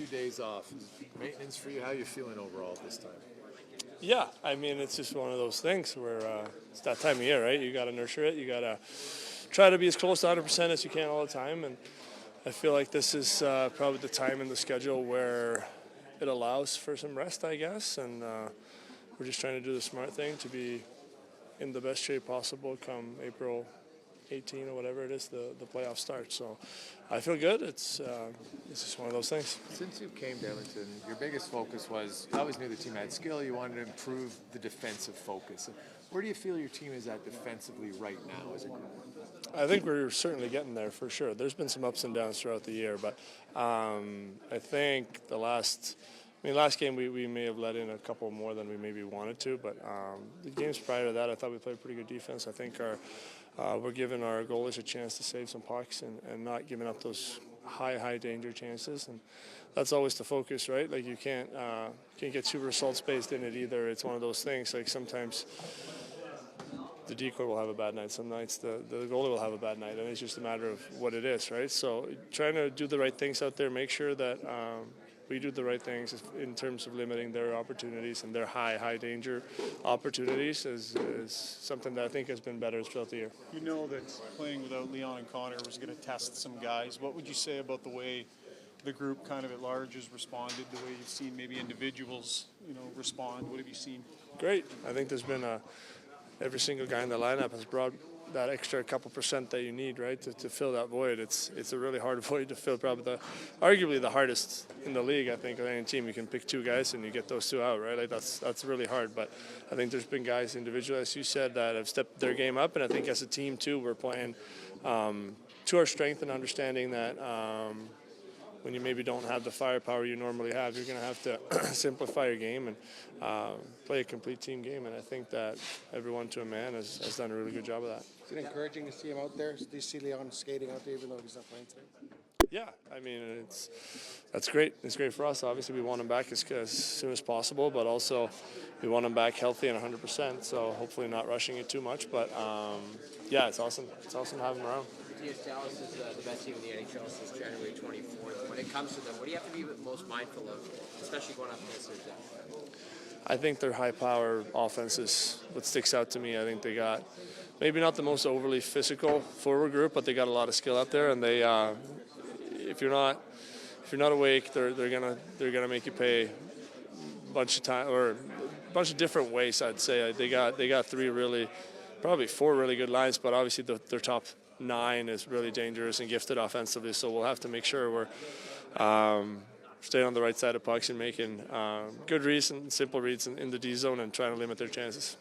2 days off. Maintenance for you. How are you feeling overall at this time? Yeah, I mean, it's just one of those things where it's that time of year, right? You got to nurture it. You got to try to be as close to 100% as you can all the time. And I feel like this is probably the time in the schedule where it allows for some rest, I guess. And we're just trying to do the smart thing to be in the best shape possible come April 18 or whatever it is, the playoff starts. So I feel good. It's just one of those things. Since you came to Edmonton, your biggest focus was you always knew the team had skill. You wanted to improve the defensive focus. Where do you feel your team is at defensively right now as a group? I think we're certainly getting there for sure. There's been some ups and downs throughout the year, but I think last game we may have let in a couple more than we maybe wanted to, but the games prior to that, I thought we played pretty good defense. I think we're giving our goalies a chance to save some pucks and not giving up those high danger chances, and that's always the focus, right? Like you can't get too results based in it either. It's one of those things. Like sometimes the decoy will have a bad night. Some nights the goalie will have a bad night, and it's just a matter of what it is, right? So trying to do the right things out there, make sure that we do the right things in terms of limiting their opportunities and their high danger opportunities is something that I think has been better throughout the year. You know that playing without Leon and Connor was going to test some guys. What would you say about the way the group kind of at large has responded, the way you've seen maybe individuals, respond? What have you seen? Great. I think there's been every single guy in the lineup has brought that extra couple percent that you need, right, to fill that void. It's a really hard void to fill, probably arguably the hardest in the league. I think on any team you can pick two guys and you get those two out, right? Like that's really hard. But I think there's been guys individually, as you said, that have stepped their game up, and I think as a team too, we're playing to our strength and understanding that when you maybe don't have the firepower you normally have, you're going to have to simplify your game and play a complete team game. And I think that everyone to a man has done a really good job of that. Is it encouraging to see him out there? Do you see Leon skating out there even though he's not playing today? Yeah, I mean, that's great. It's great for us. Obviously, we want him back as soon as possible, but also we want him back healthy and 100%, so hopefully not rushing it too much. But, yeah, it's awesome. It's awesome to have him around. Mattias, Dallas is the best team in the NHL since January 24th. When it comes to them, what do you have to be most mindful of, especially going up against their depth? I think their high-power offense is what sticks out to me. I think they got maybe not the most overly physical forward group, but they got a lot of skill out there, and they if you're not awake, they're gonna make you pay a bunch of time or a bunch of different ways. I'd say they got probably four really good lines, but obviously their top 9 is really dangerous and gifted offensively. So we'll have to make sure we're staying on the right side of pucks and making good reads and simple reads in the D zone and trying to limit their chances.